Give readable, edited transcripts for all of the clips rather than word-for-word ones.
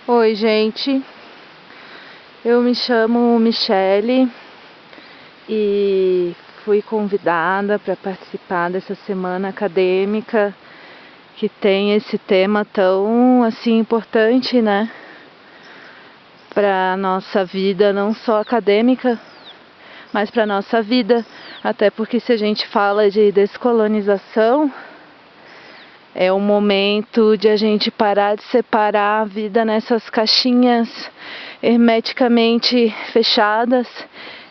Oi, gente. Eu me chamo Michele e fui convidada para participar dessa semana acadêmica que tem esse tema tão assim importante, né, para nossa vida, não só acadêmica, mas para nossa vida, até porque se a gente fala de descolonização, é o momento de a gente parar de separar a vida nessas caixinhas hermeticamente fechadas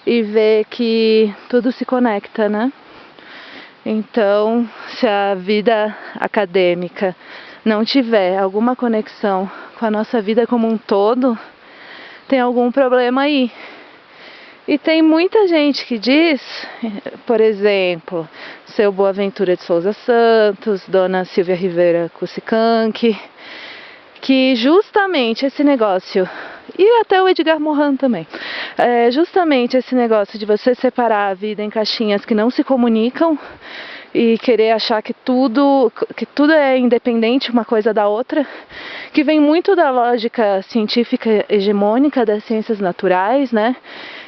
e ver que tudo se conecta, né? Então, se a vida acadêmica não tiver alguma conexão com a nossa vida como um todo, tem algum problema aí. E tem muita gente que diz, por exemplo, seu Boaventura de Souza Santos, dona Silvia Rivera Cusicanqui, que justamente esse negócio, e até o Edgar Morin também, justamente esse negócio de você separar a vida em caixinhas que não se comunicam e querer achar que tudo é independente uma coisa da outra, que vem muito da lógica científica hegemônica das ciências naturais, né?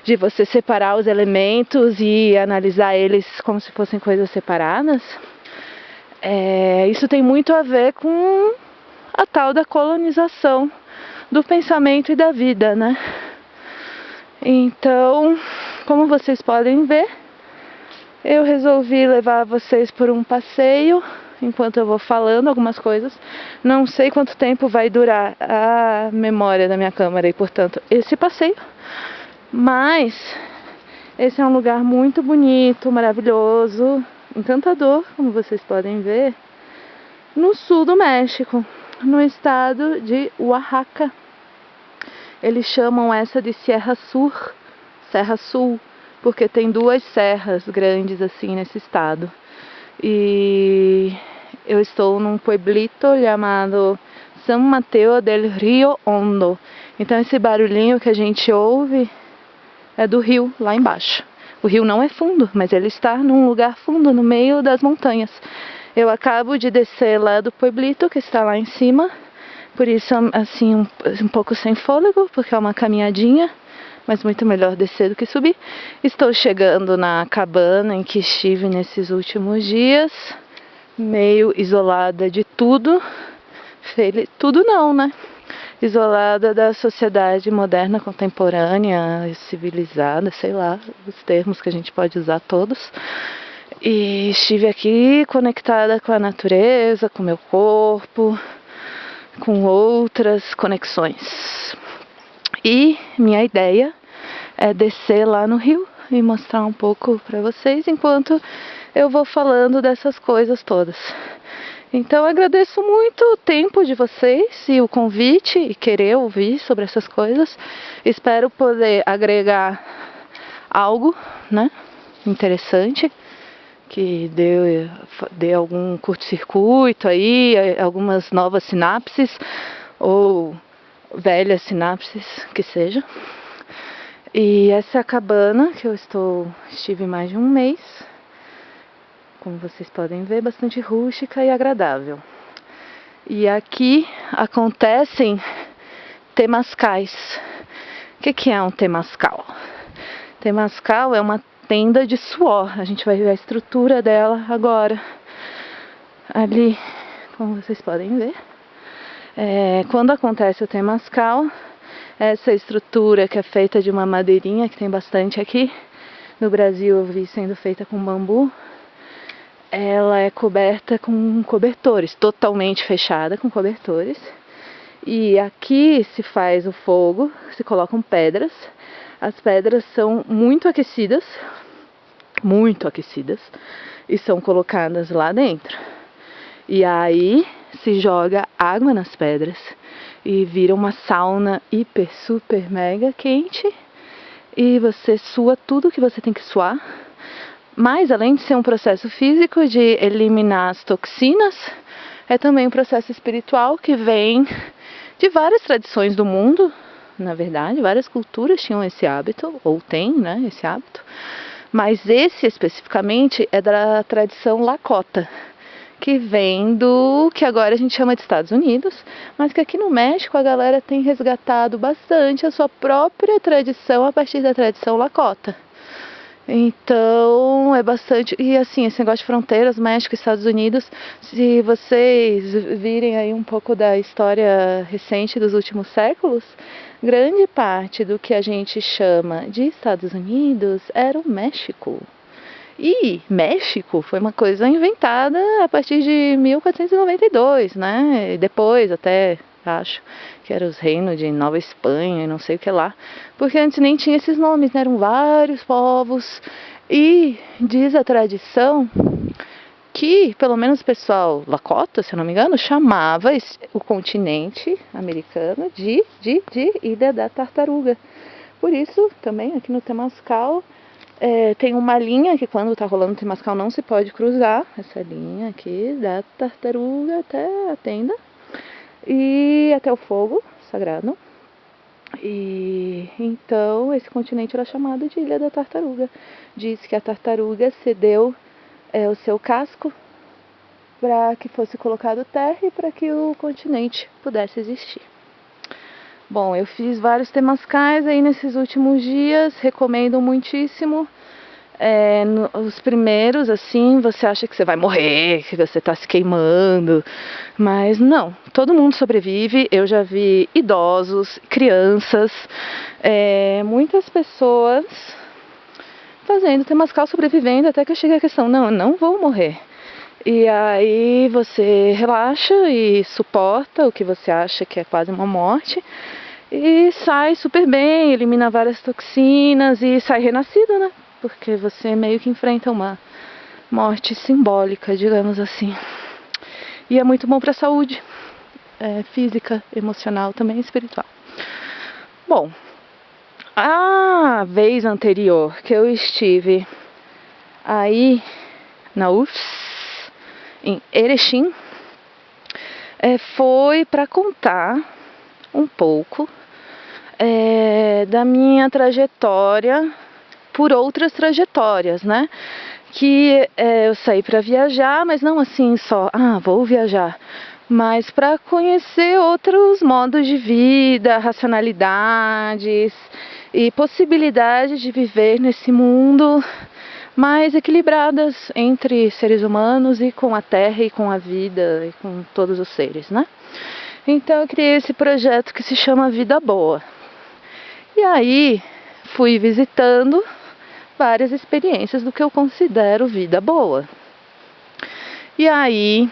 De você separar os elementos e analisar eles como se fossem coisas separadas. Isso tem muito a ver com a tal da colonização do pensamento e da vida, né? Então, como vocês podem ver, eu resolvi levar vocês por um passeio enquanto eu vou falando algumas coisas. Não sei quanto tempo vai durar a memória da minha câmera e, portanto, esse passeio. Mas esse é um lugar muito bonito, maravilhoso, encantador, como vocês podem ver, no sul do México, no estado de Oaxaca. Eles chamam essa de Serra Sul, porque tem duas serras grandes assim nesse estado. E eu estou num pueblito chamado San Mateo del Rio Hondo. Então esse barulhinho que a gente ouve é do rio lá embaixo. O rio não é fundo, mas ele está num lugar fundo, no meio das montanhas. Eu acabo de descer lá do pueblito, que está lá em cima, por isso assim um pouco sem fôlego, porque é uma caminhadinha, mas muito melhor descer do que subir. Estou chegando na cabana em que estive nesses últimos dias, meio isolada de tudo. Tudo não, né? Isolada da sociedade moderna, contemporânea, civilizada, sei lá, os termos que a gente pode usar todos. E estive aqui conectada com a natureza, com o meu corpo, com outras conexões. E minha ideia é descer lá no rio e mostrar um pouco para vocês enquanto eu vou falando dessas coisas todas. Então agradeço muito o tempo de vocês e o convite e querer ouvir sobre essas coisas. Espero poder agregar algo, né, interessante, que dê algum curto-circuito aí, algumas novas sinapses ou velhas sinapses, que seja. E essa é a cabana que eu estive mais de um mês. Como vocês podem ver, bastante rústica e agradável. E aqui acontecem temazcais. O que é um temazcal? Temazcal é uma tenda de suor. A gente vai ver a estrutura dela agora. Ali, como vocês podem ver. Quando acontece o temazcal, essa estrutura que é feita de uma madeirinha, que tem bastante aqui. No Brasil eu vi sendo feita com bambu. Ela é coberta com cobertores, totalmente fechada com cobertores. E aqui se faz o fogo, se colocam pedras. As pedras são muito aquecidas, e são colocadas lá dentro. E aí se joga água nas pedras e vira uma sauna hiper, super, mega quente. E você sua tudo que você tem que suar. Mas, além de ser um processo físico de eliminar as toxinas, é também um processo espiritual que vem de várias tradições do mundo. Na verdade, várias culturas tinham esse hábito, ou têm, né, esse hábito. Mas esse, especificamente, é da tradição Lakota, que vem do que agora a gente chama de Estados Unidos, mas que aqui no México a galera tem resgatado bastante a sua própria tradição a partir da tradição Lakota. Então é bastante, e assim, esse negócio de fronteiras, México e Estados Unidos, se vocês virem aí um pouco da história recente dos últimos séculos, grande parte do que a gente chama de Estados Unidos era o México. E México foi uma coisa inventada a partir de 1492, né? E depois até, acho, que eram os reinos de Nova Espanha e não sei o que lá. Porque antes nem tinha esses nomes, né? Eram vários povos. E diz a tradição que, pelo menos o pessoal Lakota, se eu não me engano, chamava o continente americano de Ilha da Tartaruga. Por isso, também, aqui no Temascal, tem uma linha que quando está rolando o Temascal não se pode cruzar, essa linha aqui da Tartaruga até a tenda e até o fogo sagrado. E então esse continente era chamado de Ilha da Tartaruga. Diz que a tartaruga cedeu o seu casco para que fosse colocado terra e para que o continente pudesse existir. Bom, eu fiz vários temascais aí nesses últimos dias, recomendo muitíssimo. Os primeiros, assim, você acha que você vai morrer, que você está se queimando, mas não, todo mundo sobrevive. Eu já vi idosos, crianças, muitas pessoas fazendo temascal, sobrevivendo, até que eu cheguei à questão, não, eu não vou morrer. E aí você relaxa e suporta o que você acha que é quase uma morte e sai super bem, elimina várias toxinas e sai renascido, né? Porque você meio que enfrenta uma morte simbólica, digamos assim. E é muito bom para a saúde física, emocional, também espiritual. Bom, a vez anterior que eu estive aí na UFS, em Erechim, foi para contar um pouco da minha trajetória por outras trajetórias, né? Que eu saí para viajar, mas não assim só, vou viajar, mas para conhecer outros modos de vida, racionalidades e possibilidades de viver nesse mundo mais equilibradas entre seres humanos e com a terra e com a vida e com todos os seres, né? Então eu criei esse projeto que se chama Vida Boa. E aí fui visitando várias experiências do que eu considero vida boa. E aí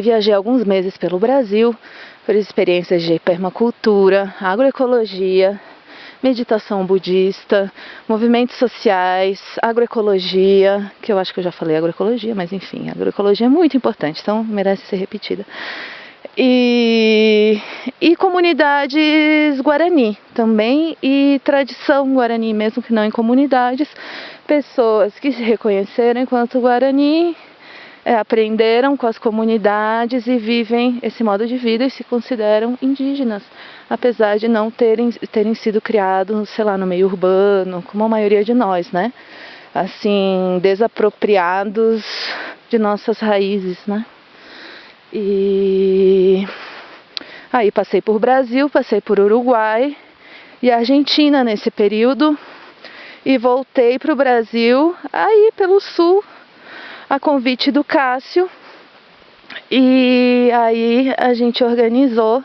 viajei alguns meses pelo Brasil, por experiências de permacultura, agroecologia, meditação budista, movimentos sociais, agroecologia, que eu acho que eu já falei agroecologia, mas enfim, a agroecologia é muito importante, então merece ser repetida. E comunidades Guarani também, e tradição Guarani, mesmo que não em comunidades, pessoas que se reconheceram enquanto Guarani, aprenderam com as comunidades e vivem esse modo de vida e se consideram indígenas, apesar de não terem sido criados, sei lá, no meio urbano, como a maioria de nós, né? Assim, desapropriados de nossas raízes, né? E aí passei por Brasil, passei por Uruguai e Argentina nesse período e voltei para o Brasil aí pelo sul, a convite do Cássio, e aí a gente organizou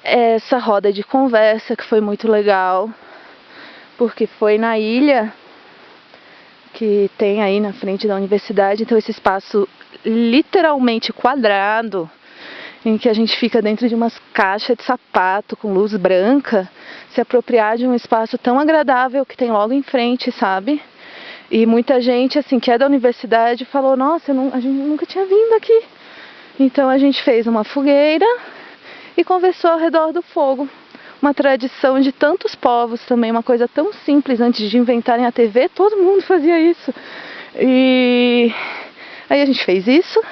essa roda de conversa que foi muito legal, porque foi na ilha que tem aí na frente da universidade, então esse espaço literalmente quadrado, em que a gente fica dentro de umas caixas de sapato com luz branca, se apropriar de um espaço tão agradável que tem logo em frente, sabe? E muita gente, assim, que é da universidade, falou, nossa, a gente nunca tinha vindo aqui. Então a gente fez uma fogueira e conversou ao redor do fogo. Uma tradição de tantos povos também, uma coisa tão simples, antes de inventarem a TV, todo mundo fazia isso. E aí a gente fez isso,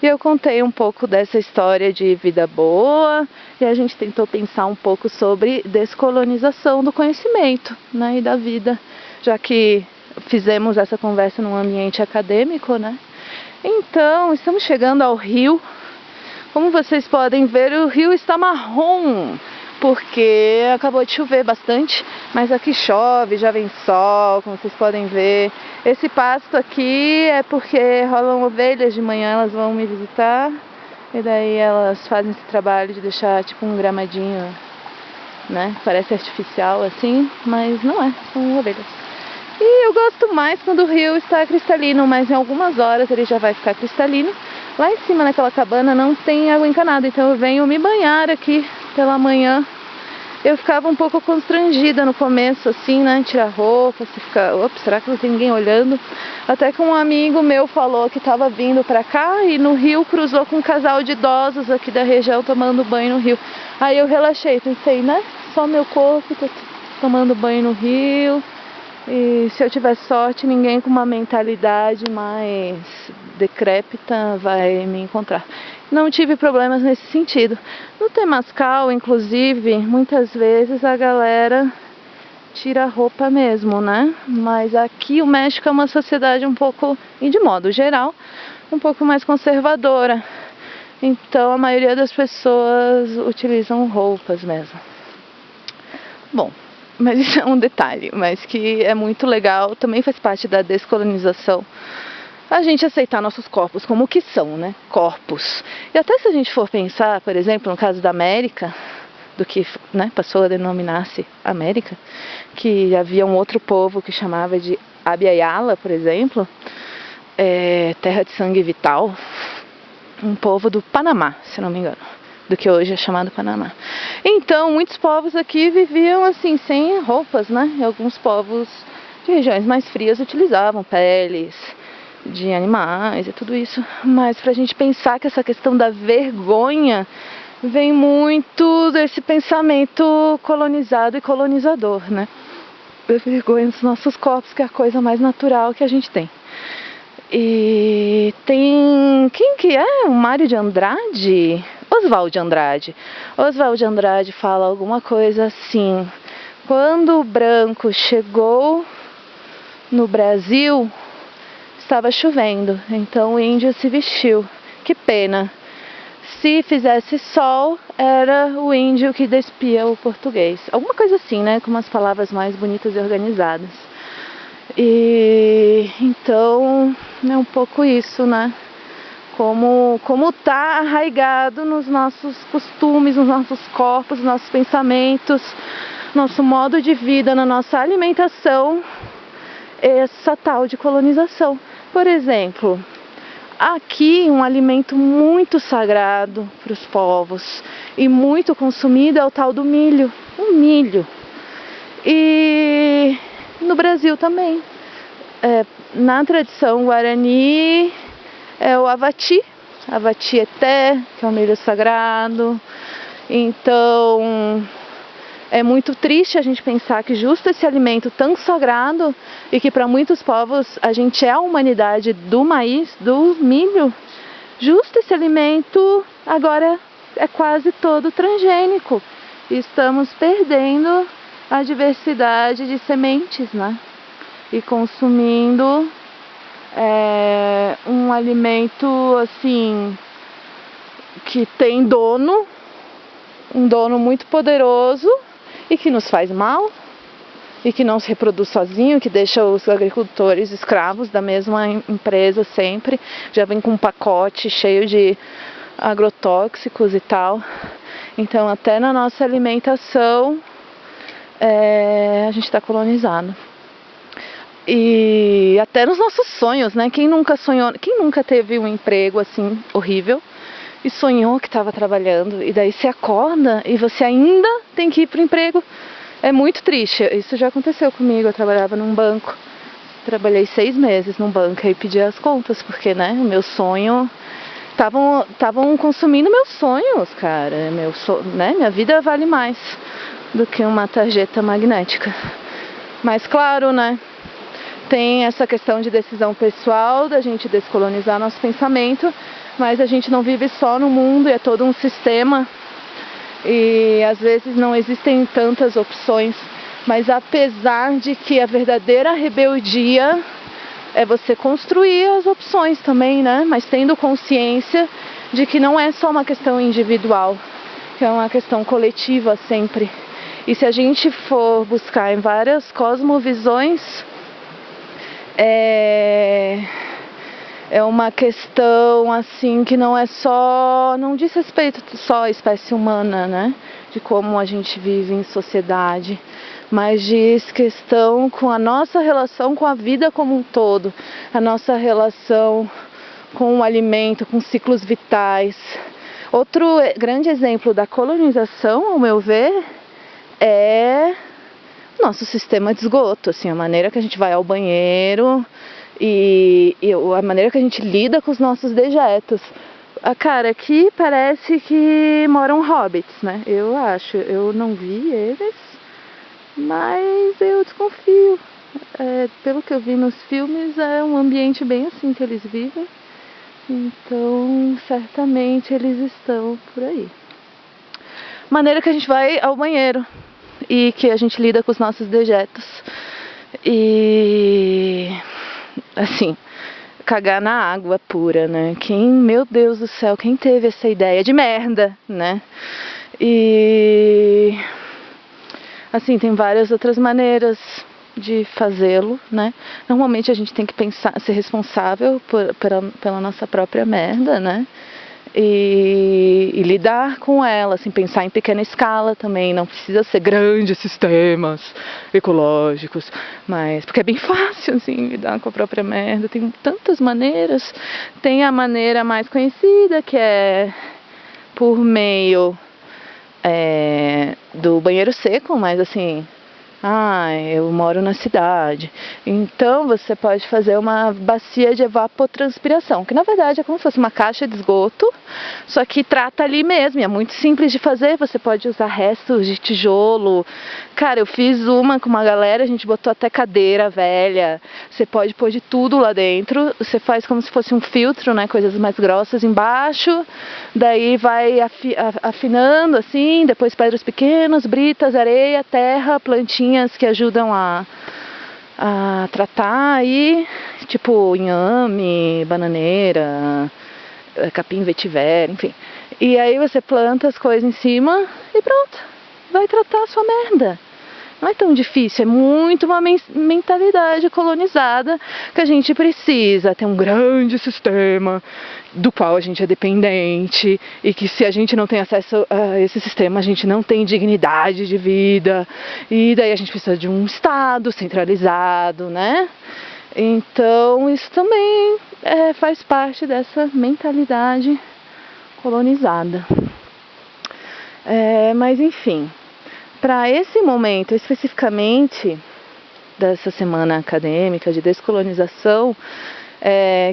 e eu contei um pouco dessa história de vida boa, e a gente tentou pensar um pouco sobre descolonização do conhecimento, né, e da vida, já que fizemos essa conversa num ambiente acadêmico, né? Então, estamos chegando ao rio. Como vocês podem ver, o rio está marrom, porque acabou de chover bastante, mas aqui chove, já vem sol, como vocês podem ver. Esse pasto aqui é porque rolam ovelhas de manhã, elas vão me visitar, e daí elas fazem esse trabalho de deixar tipo um gramadinho, né? Parece artificial assim, mas não é, são ovelhas. E eu gosto mais quando o rio está cristalino, mas em algumas horas ele já vai ficar cristalino. Lá em cima naquela cabana não tem água encanada, então eu venho me banhar aqui pela manhã. Eu ficava um pouco constrangida no começo, assim, né? Tirar roupa, você fica, ops, será que não tem ninguém olhando? Até que um amigo meu falou que estava vindo pra cá e no rio cruzou com um casal de idosos aqui da região tomando banho no rio. Aí eu relaxei, pensei, né? Só meu corpo tá tomando banho no rio. E se eu tiver sorte, ninguém com uma mentalidade mais decrépita vai me encontrar. Não tive problemas nesse sentido. No Temascal, inclusive, muitas vezes a galera tira a roupa mesmo, né? Mas aqui o México é uma sociedade um pouco, e de modo geral, um pouco mais conservadora. Então a maioria das pessoas utilizam roupas mesmo. Bom, mas isso é um detalhe, mas que é muito legal, também faz parte da descolonização. A gente aceitar nossos corpos como o que são, né? Corpos. E até se a gente for pensar, por exemplo, no caso da América, do que, né, passou a denominar-se América, que havia um outro povo que chamava de Abya Yala, por exemplo, terra de sangue vital, um povo do Panamá, se não me engano, do que hoje é chamado Panamá. Então, muitos povos aqui viviam assim, sem roupas, né? E alguns povos de regiões mais frias utilizavam peles de animais e tudo isso. Mas pra gente pensar que essa questão da vergonha vem muito desse pensamento colonizado e colonizador, né? A vergonha dos nossos corpos, que é a coisa mais natural que a gente tem. E tem... quem que é? O Mário de Andrade? Oswald de Andrade. Oswald de Andrade fala alguma coisa assim: quando o branco chegou no Brasil, estava chovendo, então o índio se vestiu. Que pena. Se fizesse sol, era o índio que despia o português. Alguma coisa assim, né? Com umas palavras mais bonitas e organizadas. E então é um pouco isso, né? Como tá arraigado nos nossos costumes, nos nossos corpos, nos nossos pensamentos, nosso modo de vida, na nossa alimentação, essa tal de colonização. Por exemplo, aqui um alimento muito sagrado para os povos e muito consumido é o tal do milho, o milho. E no Brasil também, na tradição guarani, é o avati eté, que é o milho sagrado. Então é muito triste a gente pensar que justo esse alimento tão sagrado, e que para muitos povos a gente é a humanidade do maíz, do milho, justo esse alimento agora é quase todo transgênico. E estamos perdendo a diversidade de sementes, né? E consumindo um alimento assim que tem dono, um dono muito poderoso e que nos faz mal e que não se reproduz sozinho, que deixa os agricultores escravos da mesma empresa sempre, já vem com um pacote cheio de agrotóxicos e tal. Então até na nossa alimentação a gente está colonizado. E até nos nossos sonhos, né? Quem nunca sonhou, quem nunca teve um emprego assim horrível e sonhou que estava trabalhando, e daí você acorda e você ainda tem que ir para o emprego? É muito triste. Isso já aconteceu comigo. Eu trabalhava num banco, trabalhei 6 meses num banco e pedi as contas, porque, né, o meu sonho, estavam consumindo meus sonhos, cara. Né, minha vida vale mais do que uma tarjeta magnética. Mas claro, né, tem essa questão de decisão pessoal, da gente descolonizar nosso pensamento, mas a gente não vive só no mundo, é todo um sistema e às vezes não existem tantas opções. Mas apesar de que a verdadeira rebeldia é você construir as opções também, né? Mas tendo consciência de que não é só uma questão individual, que é uma questão coletiva sempre. E se a gente for buscar em várias cosmovisões, é uma questão assim que não é só, não diz respeito só à espécie humana, né? De como a gente vive em sociedade, mas diz questão com a nossa relação com a vida como um todo, a nossa relação com o alimento, com ciclos vitais. Outro grande exemplo da colonização, ao meu ver, é o nosso sistema de esgoto, assim, a maneira que a gente vai ao banheiro e a maneira que a gente lida com os nossos dejetos. Cara, aqui parece que moram hobbits, né? Eu acho, eu não vi eles, mas eu desconfio. Pelo que eu vi nos filmes, é um ambiente bem assim que eles vivem. Então, certamente eles estão por aí. Maneira que a gente vai ao banheiro e que a gente lida com os nossos dejetos. E assim, cagar na água pura, né? Meu Deus do céu, quem teve essa ideia de merda, né? E assim, tem várias outras maneiras de fazê-lo, né? Normalmente a gente tem que pensar, ser responsável pela nossa própria merda, né? E lidar com ela, assim, pensar em pequena escala também, não precisa ser grandes sistemas ecológicos, mas porque é bem fácil, assim, lidar com a própria merda, tem tantas maneiras. Tem a maneira mais conhecida, que é por meio do banheiro seco, mas assim, eu moro na cidade, então você pode fazer uma bacia de evapotranspiração, que na verdade é como se fosse uma caixa de esgoto, só que trata ali mesmo, e é muito simples de fazer. Você pode usar restos de tijolo. Cara, eu fiz uma com uma galera, a gente botou até cadeira velha, você pode pôr de tudo lá dentro, você faz como se fosse um filtro, né, coisas mais grossas embaixo, daí vai afinando assim, depois pedras pequenas, britas, areia, terra, plantinhas que ajudam a tratar aí, tipo inhame, bananeira, capim vetiver, enfim. E aí você planta as coisas em cima e pronto, vai tratar a sua merda. Não é tão difícil, é muito uma mentalidade colonizada que a gente precisa ter um grande sistema do qual a gente é dependente, e que se a gente não tem acesso a esse sistema, a gente não tem dignidade de vida, e daí a gente precisa de um Estado centralizado, né? Então isso também faz parte dessa mentalidade colonizada. Mas enfim, para esse momento especificamente dessa semana acadêmica de descolonização,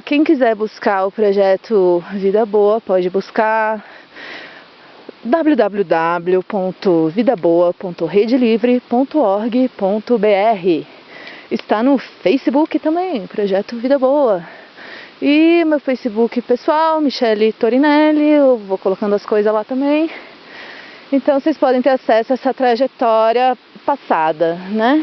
quem quiser buscar o projeto Vida Boa pode buscar www.vidaboa.redelivre.org.br. Está no Facebook também, Projeto Vida Boa. E meu Facebook pessoal, Michele Torinelli, eu vou colocando as coisas lá também. Então vocês podem ter acesso a essa trajetória passada, né?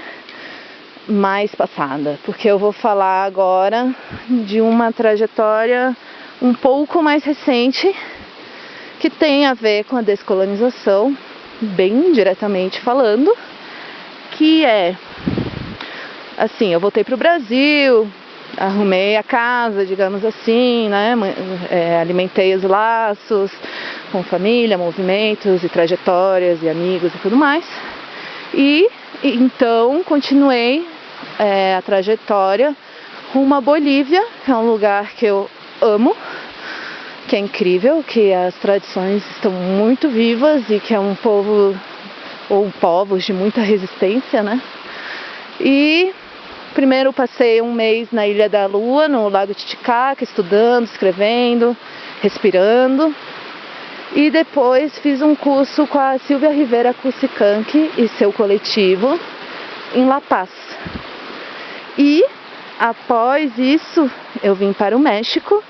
Mais passada, porque eu vou falar agora de uma trajetória um pouco mais recente, que tem a ver com a descolonização, bem diretamente falando, que é assim, eu voltei para o Brasil, arrumei a casa, digamos assim, né? Alimentei os laços com família, movimentos e trajetórias e amigos e tudo mais. E então continuei a trajetória rumo à Bolívia, que é um lugar que eu amo, que é incrível, que as tradições estão muito vivas e que é um povo, ou povos de muita resistência, né? E primeiro passei um mês na Ilha da Lua, no Lago Titicaca, estudando, escrevendo, respirando. E depois fiz um curso com a Silvia Rivera Cusicanqui e seu coletivo em La Paz. E após isso eu vim para o México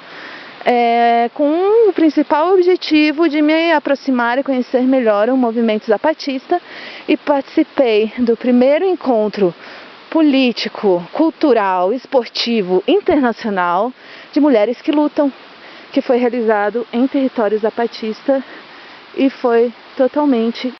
com o principal objetivo de me aproximar e conhecer melhor o movimento zapatista, e participei do primeiro encontro político, cultural, esportivo, internacional de mulheres que lutam, que foi realizado em território zapatista e foi totalmente